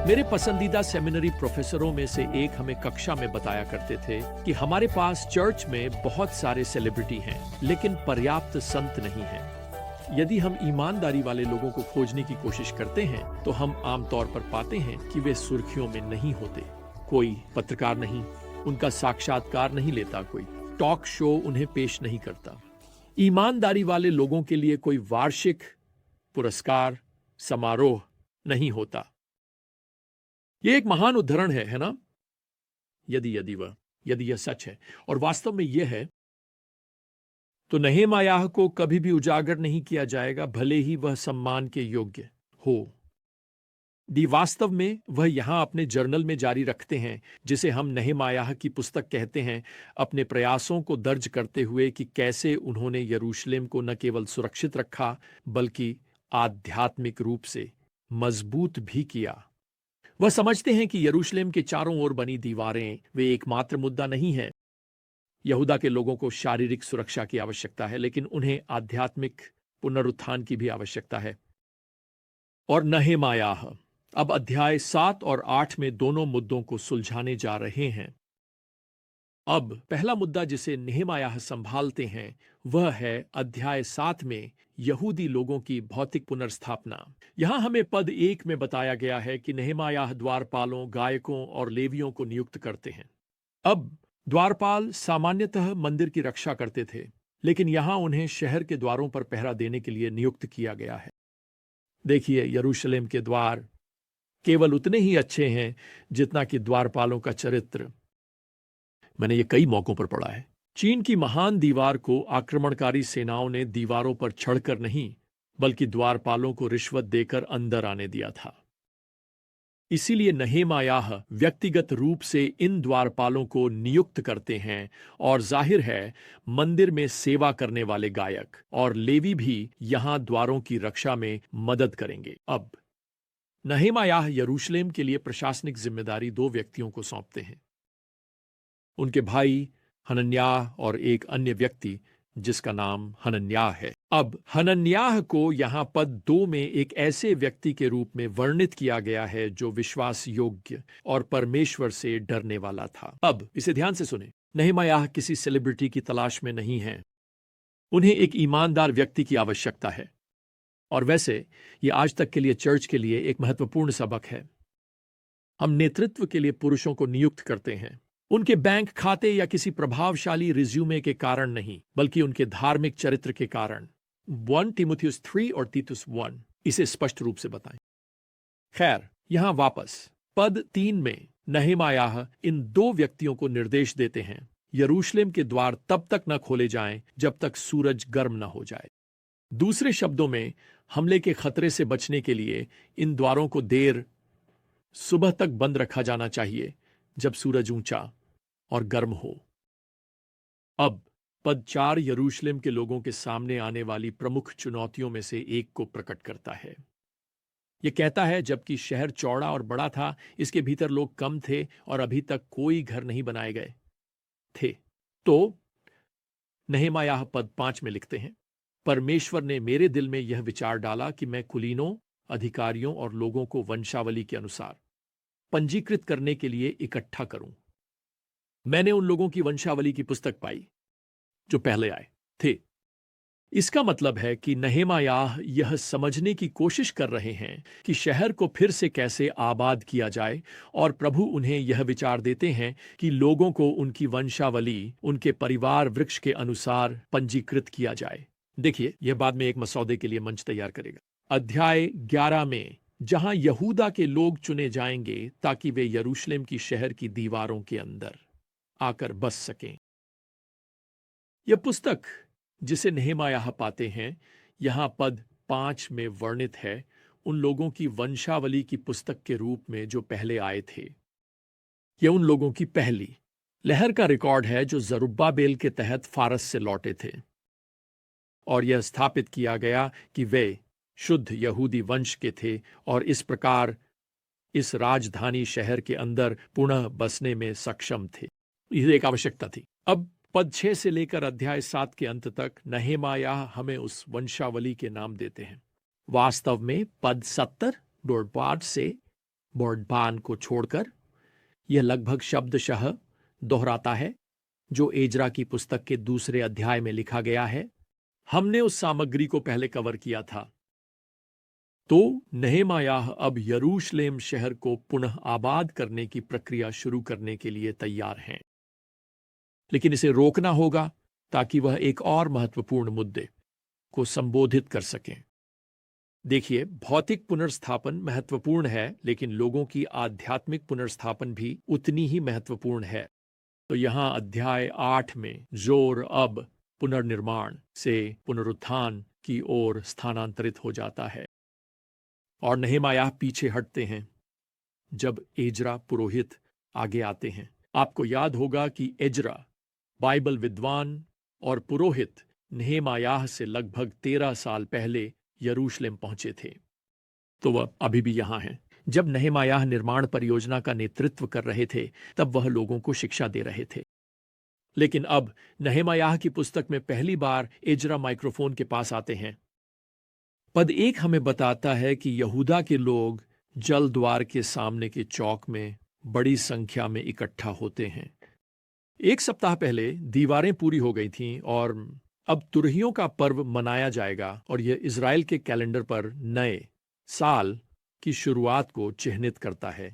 मेरे पसंदीदा सेमिनरी प्रोफेसरों में से एक हमें कक्षा में बताया करते थे कि हमारे पास चर्च में बहुत सारे सेलिब्रिटी हैं, लेकिन पर्याप्त संत नहीं हैं। यदि हम ईमानदारी वाले लोगों को खोजने की कोशिश करते हैं, तो हम आमतौर पर पाते हैं कि वे सुर्खियों में नहीं होते। कोई पत्रकार नहीं, उनका साक्षात्कार नहीं लेता, कोई टॉक शो उन्हें पेश नहीं करता। ईमानदारी वाले लोगों के लिए कोई वार्षिक पुरस्कार समारोह नहीं होता। यह एक महान उदाहरण है ना? यदि यह सच है और वास्तव में यह है, तो नहेमायाह को कभी भी उजागर नहीं किया जाएगा, भले ही वह सम्मान के योग्य हो। वास्तव में वह यहां अपने जर्नल में जारी रखते हैं, जिसे हम नहेमायाह की पुस्तक कहते हैं, अपने प्रयासों को दर्ज करते हुए कि कैसे उन्होंने यरूशलेम को न केवल सुरक्षित रखा, बल्कि आध्यात्मिक रूप से मजबूत भी किया। वह समझते हैं कि यरूशलेम के चारों ओर बनी दीवारें वे एकमात्र मुद्दा नहीं है। यहूदा के लोगों को शारीरिक सुरक्षा की आवश्यकता है, लेकिन उन्हें आध्यात्मिक पुनरुत्थान की भी आवश्यकता है। और नहेमायाह अब अध्याय 7 और 8 में दोनों मुद्दों को सुलझाने जा रहे हैं। अब पहला मुद्दा जिसे नहेमायाह संभालते हैं वह है अध्याय 7 में यहूदी लोगों की भौतिक पुनर्स्थापना। यहां हमें पद 1 में बताया गया है कि नहेमायाह द्वारपालों, गायकों और लेवियों को नियुक्त करते हैं। अब द्वारपाल सामान्यतः मंदिर की रक्षा करते थे, लेकिन यहां उन्हें शहर के द्वारों पर पहरा देने के लिए नियुक्त किया गया है। देखिए, यरूशलेम के द्वार केवल उतने ही अच्छे हैं जितना कि द्वारपालों का चरित्र। मैंने ये कई मौकों पर पढ़ा है। चीन की महान दीवार को आक्रमणकारी सेनाओं ने दीवारों पर चढ़कर नहीं, बल्कि द्वारपालों को रिश्वत देकर अंदर आने दिया था। इसीलिए नहेमायाह व्यक्तिगत रूप से इन द्वारपालों को नियुक्त करते हैं, और जाहिर है मंदिर में सेवा करने वाले गायक और लेवी भी यहां द्वारों की रक्षा में मदद करेंगे। अब नहेमायाह यरूशलेम के लिए प्रशासनिक जिम्मेदारी 2 व्यक्तियों को सौंपते हैं, उनके भाई हनन्याह और एक अन्य व्यक्ति जिसका नाम हनन्याह है। अब हनन्याह को यहां पद 2 में एक ऐसे व्यक्ति के रूप में वर्णित किया गया है जो विश्वास योग्य और परमेश्वर से डरने वाला था। अब इसे ध्यान से सुने। नहेमायाह किसी सेलिब्रिटी की तलाश में नहीं है, उन्हें एक ईमानदार व्यक्ति की आवश्यकता है। और वैसे ये आज तक के लिए चर्च के लिए एक महत्वपूर्ण सबक है। हम नेतृत्व के लिए पुरुषों को नियुक्त करते हैं, उनके बैंक खाते या किसी प्रभावशाली रिज्यूमे के कारण नहीं, बल्कि उनके धार्मिक चरित्र के कारण। 1 तीमुथियुस 3 और तीतुस 1 इसे स्पष्ट रूप से बताएं। खैर, यहां वापस पद 3 में नहेमायाह इन 2 व्यक्तियों को निर्देश देते हैं, यरूशलेम के द्वार तब तक न खोले जाएं जब तक सूरज गर्म न हो जाए। दूसरे शब्दों में, हमले के खतरे से बचने के लिए इन द्वारों को देर सुबह तक बंद रखा जाना चाहिए, जब सूरज ऊंचा और गर्म हो। अब पद 4 यरूशलेम के लोगों के सामने आने वाली प्रमुख चुनौतियों में से एक को प्रकट करता है। यह कहता है, जबकि शहर चौड़ा और बड़ा था, इसके भीतर लोग कम थे और अभी तक कोई घर नहीं बनाए गए थे। तो नहेमायाह पद 5 में लिखते हैं, परमेश्वर ने मेरे दिल में यह विचार डाला कि मैं कुलीनों, अधिकारियों और लोगों को वंशावली के अनुसार पंजीकृत करने के लिए इकट्ठा करूं। मैंने उन लोगों की वंशावली की पुस्तक पाई जो पहले आए थे। इसका मतलब है कि नहेमायाह यह समझने की कोशिश कर रहे हैं कि शहर को फिर से कैसे आबाद किया जाए, और प्रभु उन्हें यह विचार देते हैं कि लोगों को उनकी वंशावली, उनके परिवार वृक्ष के अनुसार पंजीकृत किया जाए। देखिए, यह बाद में एक मसौदे के लिए मंच तैयार करेगा। अध्याय 11 में, जहां यहूदा के लोग चुने जाएंगे ताकि वे यरूशलेम की शहर की दीवारों के अंदर आकर बस सकें। यह पुस्तक जिसे नहेमायाह पाते हैं, यहां पद 5 में वर्णित है उन लोगों की वंशावली की पुस्तक के रूप में जो पहले आए थे। यह उन लोगों की पहली लहर का रिकॉर्ड है जो जरुब्बाबेल के तहत फारस से लौटे थे, और यह स्थापित किया गया कि वे शुद्ध यहूदी वंश के थे और इस प्रकार इस राजधानी शहर के अंदर पुनः बसने में सक्षम थे। यह एक आवश्यकता थी। अब पद 6 से लेकर अध्याय 7 के अंत तक नहेमायाह हमें उस वंशावली के नाम देते हैं। वास्तव में पद 70 डोरपाट से बोर्डबान को छोड़कर यह लगभग शब्दशः दोहराता है जो एजरा की पुस्तक के दूसरे अध्याय में लिखा गया है। हमने उस सामग्री को पहले कवर किया था। तो नहेमायाह अब यरूशलेम शहर को पुनः आबाद करने की प्रक्रिया शुरू करने के लिए तैयार हैं, लेकिन इसे रोकना होगा ताकि वह एक और महत्वपूर्ण मुद्दे को संबोधित कर सकें। देखिए, भौतिक पुनर्स्थापन महत्वपूर्ण है, लेकिन लोगों की आध्यात्मिक पुनर्स्थापन भी उतनी ही महत्वपूर्ण है। तो यहां अध्याय 8 में जोर अब पुनर्निर्माण से पुनरुत्थान की ओर स्थानांतरित हो जाता है और नहेमायाह पीछे हटते हैं जब एजरा पुरोहित आगे आते हैं। आपको याद होगा कि एजरा बाइबल विद्वान और पुरोहित नहेमायाह से लगभग 13 साल पहले यरूशलेम पहुंचे थे, तो वह अभी भी यहां हैं। जब नहेमायाह निर्माण परियोजना का नेतृत्व कर रहे थे तब वह लोगों को शिक्षा दे रहे थे, लेकिन अब नहेमायाह की पुस्तक में पहली बार एजरा माइक्रोफोन के पास आते हैं। पद 1 हमें बताता है कि यहूदा के लोग जल द्वार के सामने के चौक में बड़ी संख्या में इकट्ठा होते हैं। 1 सप्ताह पहले दीवारें पूरी हो गई थीं और अब तुरहियों का पर्व मनाया जाएगा और यह इज़राइल के कैलेंडर पर नए साल की शुरुआत को चिह्नित करता है।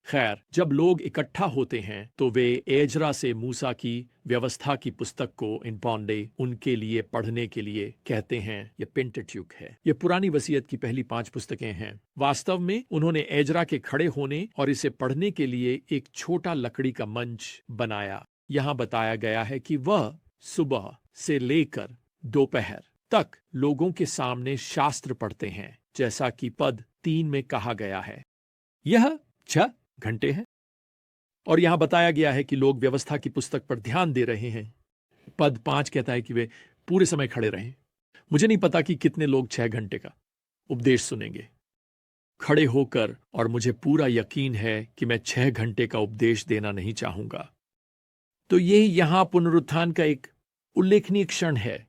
खैर, जब लोग इकट्ठा होते हैं तो वे एजरा से मूसा की व्यवस्था की पुस्तक को इन पौंडे उनके लिए पढ़ने के लिए कहते हैं। यह पेंटेट्यूक है। यह पुरानी वसीयत की पहली 5 पुस्तकें हैं। वास्तव में उन्होंने एजरा के खड़े होने और इसे पढ़ने के लिए एक छोटा लकड़ी का मंच बनाया। यहां बताया गया है कि वह सुबह से लेकर दोपहर तक लोगों के सामने शास्त्र पढ़ते हैं, जैसा कि पद 3 में कहा गया है। यह 6 घंटे हैं और यहां बताया गया है कि लोग व्यवस्था की पुस्तक पर ध्यान दे रहे हैं। पद 5 कहता है कि वे पूरे समय खड़े रहें। मुझे नहीं पता कि कितने लोग 6 घंटे का उपदेश सुनेंगे खड़े होकर, और मुझे पूरा यकीन है कि मैं 6 घंटे का उपदेश देना नहीं चाहूंगा। तो यह यहां पुनरुत्थान का एक उल्लेखनीय क्षण है।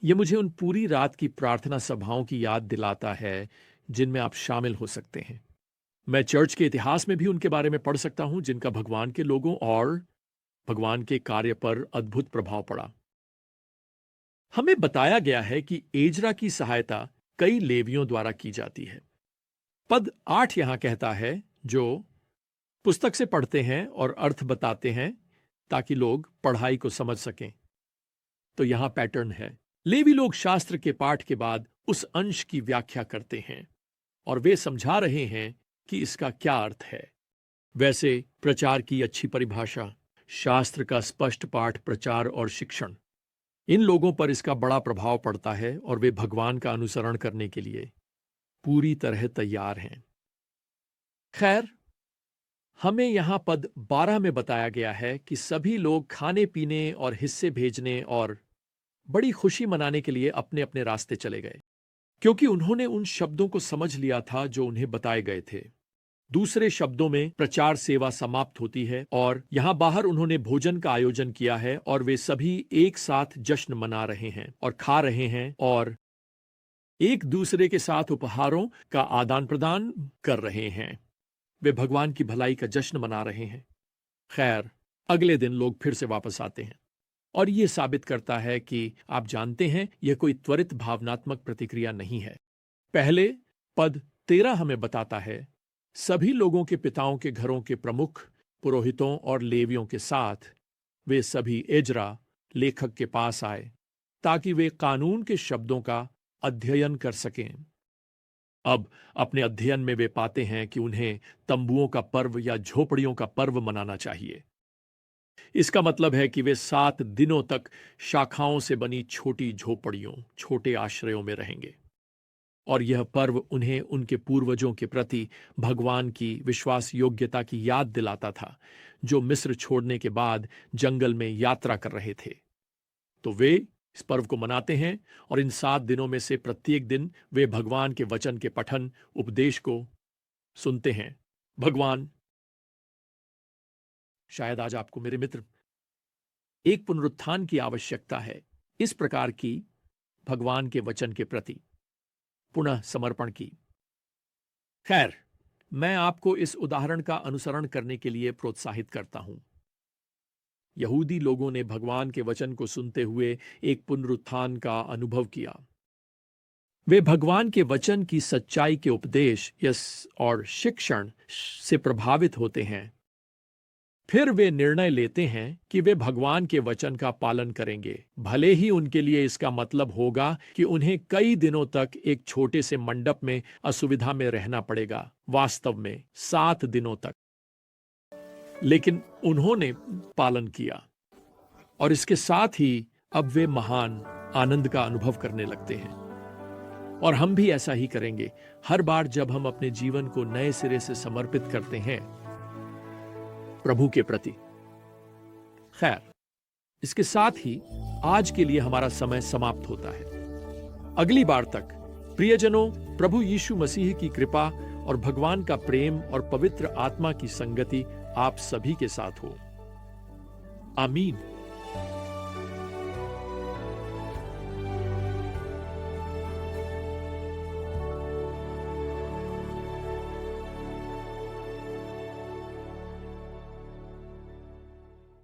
यह मुझे उन पूरी रात की प्रार्थना सभाओं की याद दिलाता है जिनमें आप शामिल हो सकते हैं। मैं चर्च के इतिहास में भी उनके बारे में पढ़ सकता हूं जिनका भगवान के लोगों और भगवान के कार्य पर अद्भुत प्रभाव पड़ा। हमें बताया गया है कि एजरा की सहायता कई लेवियों द्वारा की जाती है। पद 8 यहां कहता है जो पुस्तक से पढ़ते हैं और अर्थ बताते हैं ताकि लोग पढ़ाई को समझ सकें। तो यहां पैटर्न है। लेवी लोग शास्त्र के पाठ के बाद उस अंश की व्याख्या करते हैं और वे समझा रहे हैं कि इसका क्या अर्थ है। वैसे प्रचार की अच्छी परिभाषा, शास्त्र का स्पष्ट पाठ, प्रचार और शिक्षण, इन लोगों पर इसका बड़ा प्रभाव पड़ता है और वे भगवान का अनुसरण करने के लिए पूरी तरह तैयार हैं। खैर, हमें यहां पद 12 में बताया गया है कि सभी लोग खाने पीने और हिस्से भेजने और बड़ी खुशी मनाने के लिए अपने अपने रास्ते चले गए, क्योंकि उन्होंने उन शब्दों को समझ लिया था जो उन्हें बताए गए थे। दूसरे शब्दों में, प्रचार सेवा समाप्त होती है और यहां बाहर उन्होंने भोजन का आयोजन किया है और वे सभी एक साथ जश्न मना रहे हैं और खा रहे हैं और एक दूसरे के साथ उपहारों का आदान प्रदान कर रहे हैं। वे भगवान की भलाई का जश्न मना रहे हैं। खैर, अगले दिन लोग फिर से वापस आते हैं और यह साबित करता है कि आप जानते हैं, यह कोई त्वरित भावनात्मक प्रतिक्रिया नहीं है। पहले पद 13 हमें बताता है सभी लोगों के पिताओं के घरों के प्रमुख, पुरोहितों और लेवियों के साथ वे सभी एजरा लेखक के पास आए ताकि वे कानून के शब्दों का अध्ययन कर सकें। अब अपने अध्ययन में वे पाते हैं कि उन्हें तंबुओं का पर्व या झोपड़ियों का पर्व मनाना चाहिए। इसका मतलब है कि वे 7 दिनों तक शाखाओं से बनी छोटी झोपड़ियों, छोटे आश्रयों में रहेंगे और यह पर्व उन्हें उनके पूर्वजों के प्रति भगवान की विश्वास योग्यता की याद दिलाता था, जो मिस्र छोड़ने के बाद जंगल में यात्रा कर रहे थे। तो वे इस पर्व को मनाते हैं और इन 7 दिनों में से प्रत्येक दिन वे भगवान के वचन के पठन, उपदेश को सुनते हैं। भगवान, शायद आज आपको मेरे मित्र एक पुनरुत्थान की आवश्यकता है, इस प्रकार की भगवान के वचन के प्रति पुनः समर्पण की। खैर, मैं आपको इस उदाहरण का अनुसरण करने के लिए प्रोत्साहित करता हूं। यहूदी लोगों ने भगवान के वचन को सुनते हुए एक पुनरुत्थान का अनुभव किया। वे भगवान के वचन की सच्चाई के उपदेश और शिक्षण से प्रभावित होते हैं। फिर वे निर्णय लेते हैं कि वे भगवान के वचन का पालन करेंगे, भले ही उनके लिए इसका मतलब होगा कि उन्हें कई दिनों तक एक छोटे से मंडप में असुविधा में रहना पड़ेगा, वास्तव में 7 दिनों तक। लेकिन उन्होंने पालन किया और इसके साथ ही अब वे महान आनंद का अनुभव करने लगते हैं। और हम भी ऐसा ही करेंगे हर बार जब हम अपने जीवन को नए सिरे से समर्पित करते हैं प्रभु के प्रति। खैर, इसके साथ ही आज के लिए हमारा समय समाप्त होता है। अगली बार तक प्रियजनों, प्रभु यीशु मसीह की कृपा और भगवान का प्रेम और पवित्र आत्मा की संगति आप सभी के साथ हो। आमीन।